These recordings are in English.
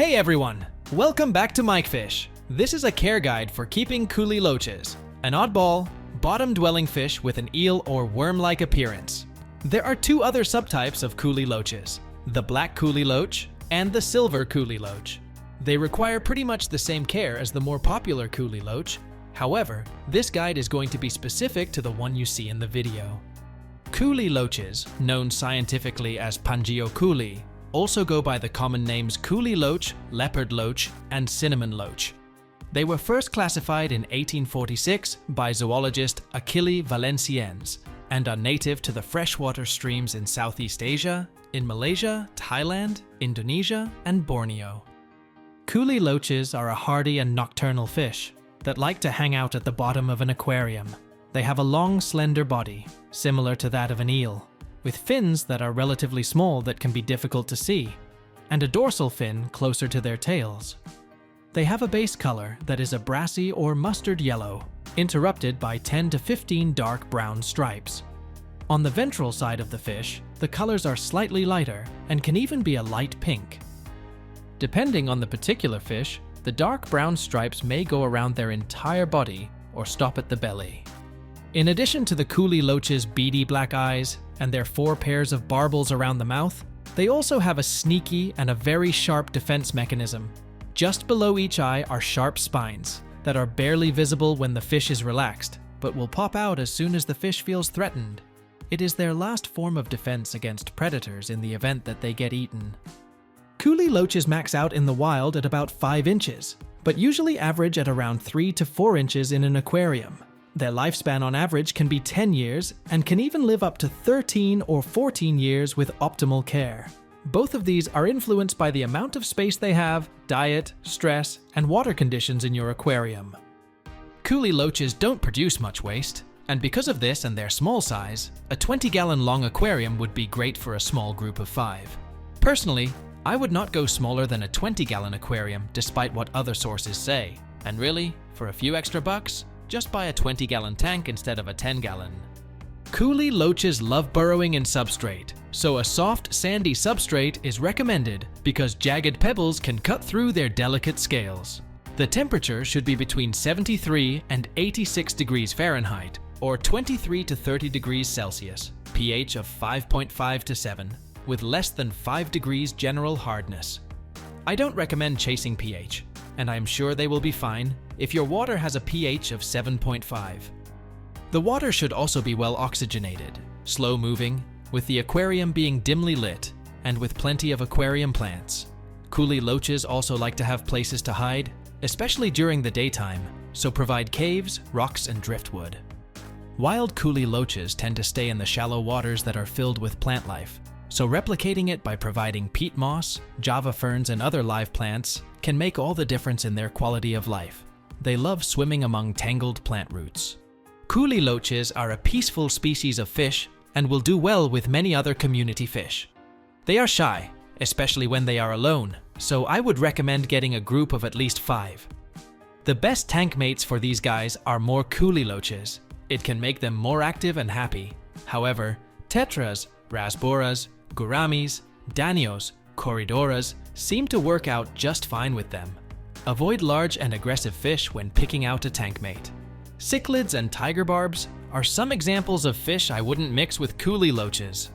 Hey everyone! Welcome back to Mikefish. This is a care guide for keeping Kuhli loaches, an oddball, bottom-dwelling fish with an eel or worm-like appearance. There are two other subtypes of Kuhli loaches, the black Kuhli loach and the silver Kuhli loach. They require pretty much the same care as the more popular Kuhli loach. However, this guide is going to be specific to the one you see in the video. Kuhli loaches, known scientifically as Pangio kuhlii, also go by the common names Kuhli Loach, leopard loach, and cinnamon loach. They were first classified in 1846 by zoologist Achille Valenciennes and are native to the freshwater streams in Southeast Asia, in Malaysia, Thailand, Indonesia, and Borneo. Kuhli loaches are a hardy and nocturnal fish that like to hang out at the bottom of an aquarium. They have a long, slender body, similar to that of an eel, with fins that are relatively small that can be difficult to see, and a dorsal fin closer to their tails. They have a base color that is a brassy or mustard yellow, interrupted by 10 to 15 dark brown stripes. On the ventral side of the fish, the colors are slightly lighter and can even be a light pink. Depending on the particular fish, the dark brown stripes may go around their entire body or stop at the belly. In addition to the Kuhli loach's beady black eyes and their 4 pairs of barbels around the mouth, they also have a sneaky and a very sharp defense mechanism. Just below each eye are sharp spines that are barely visible when the fish is relaxed, but will pop out as soon as the fish feels threatened. It is their last form of defense against predators in the event that they get eaten. Kuhli loaches max out in the wild at about 5 inches, but usually average at around 3 to 4 inches in an aquarium. Their lifespan on average can be 10 years and can even live up to 13 or 14 years with optimal care. Both of these are influenced by the amount of space they have, diet, stress, and water conditions in your aquarium. Kuhli loaches don't produce much waste, and because of this and their small size, a 20-gallon long aquarium would be great for a small group of 5. Personally, I would not go smaller than a 20-gallon aquarium despite what other sources say, and really, for a few extra bucks, just buy a 20-gallon tank instead of a 10-gallon. Kuhli loaches love burrowing in substrate, so a soft, sandy substrate is recommended because jagged pebbles can cut through their delicate scales. The temperature should be between 73 and 86 degrees Fahrenheit, or 23 to 30 degrees Celsius, pH of 5.5 to 7, with less than 5 degrees general hardness. I don't recommend chasing pH, and I am sure they will be fine if your water has a pH of 7.5. The water should also be well oxygenated, slow moving, with the aquarium being dimly lit, and with plenty of aquarium plants. Kuhli loaches also like to have places to hide, especially during the daytime, so provide caves, rocks, and driftwood. Wild Kuhli loaches tend to stay in the shallow waters that are filled with plant life, so replicating it by providing peat moss, java ferns, and other live plants can make all the difference in their quality of life. They love swimming among tangled plant roots. Kuhli loaches are a peaceful species of fish and will do well with many other community fish. They are shy, especially when they are alone, so I would recommend getting a group of at least 5. The best tank mates for these guys are more Kuhli loaches. It can make them more active and happy. However, tetras, rasboras, gouramis, danios, corridoras seem to work out just fine with them. Avoid large and aggressive fish when picking out a tank mate. Cichlids and tiger barbs are some examples of fish I wouldn't mix with Kuhli loaches.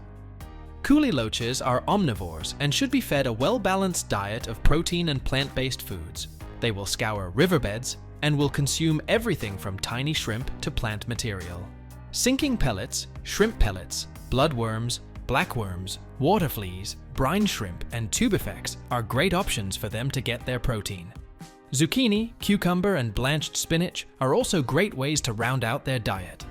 Kuhli loaches are omnivores and should be fed a well-balanced diet of protein and plant-based foods. They will scour riverbeds and will consume everything from tiny shrimp to plant material. Sinking pellets, shrimp pellets, bloodworms, blackworms, water fleas, brine shrimp, and tubifex are great options for them to get their protein. Zucchini, cucumber, and blanched spinach are also great ways to round out their diet.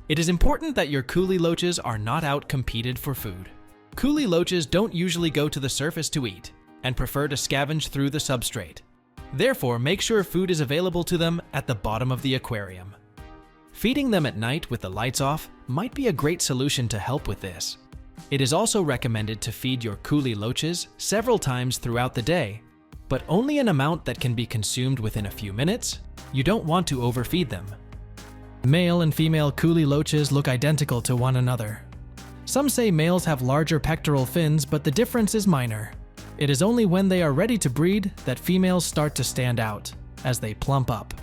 It is important that your Kuhli loaches are not out-competed for food. Kuhli loaches don't usually go to the surface to eat and prefer to scavenge through the substrate. Therefore, make sure food is available to them at the bottom of the aquarium. Feeding them at night with the lights off might be a great solution to help with this. It is also recommended to feed your Kuhli loaches several times throughout the day, but only an amount that can be consumed within a few minutes. You don't want to overfeed them. Male and female Kuhli loaches look identical to one another. Some say males have larger pectoral fins, but the difference is minor. It is only when they are ready to breed that females start to stand out, as they plump up.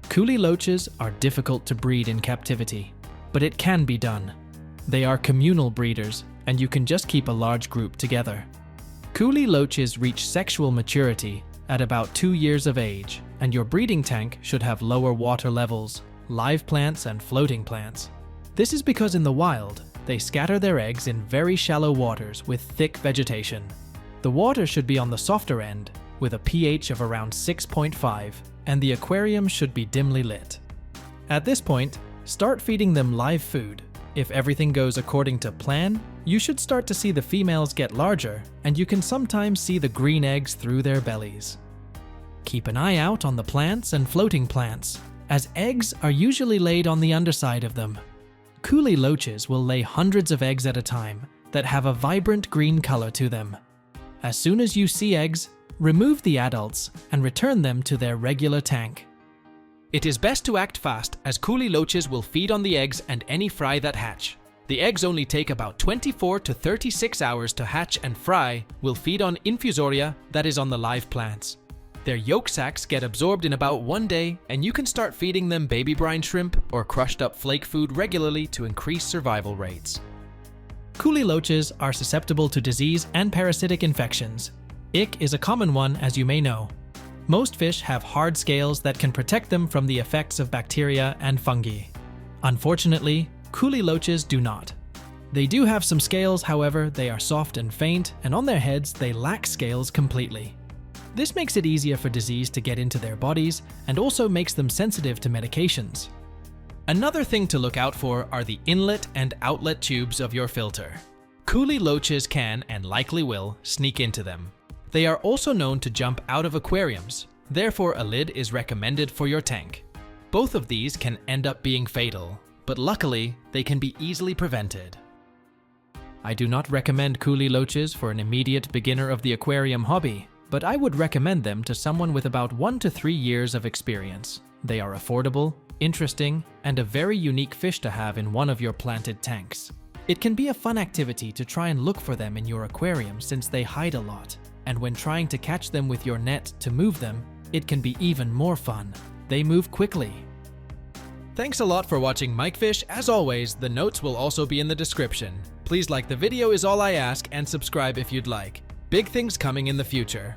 Kuhli loaches are difficult to breed in captivity, but it can be done. They are communal breeders, and you can just keep a large group together. Kuhli loaches reach sexual maturity at about 2 years of age, and your breeding tank should have lower water levels, live plants and floating plants. This is because in the wild, they scatter their eggs in very shallow waters with thick vegetation. The water should be on the softer end, with a pH of around 6.5, and the aquarium should be dimly lit. At this point, start feeding them live food. If everything goes according to plan, you should start to see the females get larger, and you can sometimes see the green eggs through their bellies. Keep an eye out on the plants and floating plants, as eggs are usually laid on the underside of them. Kuhli loaches will lay hundreds of eggs at a time that have a vibrant green color to them. As soon as you see eggs, remove the adults and return them to their regular tank. It is best to act fast, as Kuhli loaches will feed on the eggs and any fry that hatch. The eggs only take about 24 to 36 hours to hatch, and fry will feed on infusoria, that is on the live plants. Their yolk sacs get absorbed in about 1 day, and you can start feeding them baby brine shrimp or crushed up flake food regularly to increase survival rates. Kuhli loaches are susceptible to disease and parasitic infections. Ick is a common one, as you may know. Most fish have hard scales that can protect them from the effects of bacteria and fungi. Unfortunately, Kuhli loaches do not. They do have some scales, however, they are soft and faint, and on their heads they lack scales completely. This makes it easier for disease to get into their bodies and also makes them sensitive to medications. Another thing to look out for are the inlet and outlet tubes of your filter. Kuhli loaches can, and likely will, sneak into them. They are also known to jump out of aquariums, therefore a lid is recommended for your tank. Both of these can end up being fatal, but luckily they can be easily prevented. I do not recommend Kuhli loaches for an immediate beginner of the aquarium hobby, but I would recommend them to someone with about 1 to 3 years of experience. They are affordable, interesting, and a very unique fish to have in one of your planted tanks. It can be a fun activity to try and look for them in your aquarium since they hide a lot, and when trying to catch them with your net to move them, it can be even more fun. They move quickly. Thanks a lot for watching Mikefish. As always, the notes will also be in the description. Please like the video is all I ask, and subscribe if you'd like. Big things coming in the future.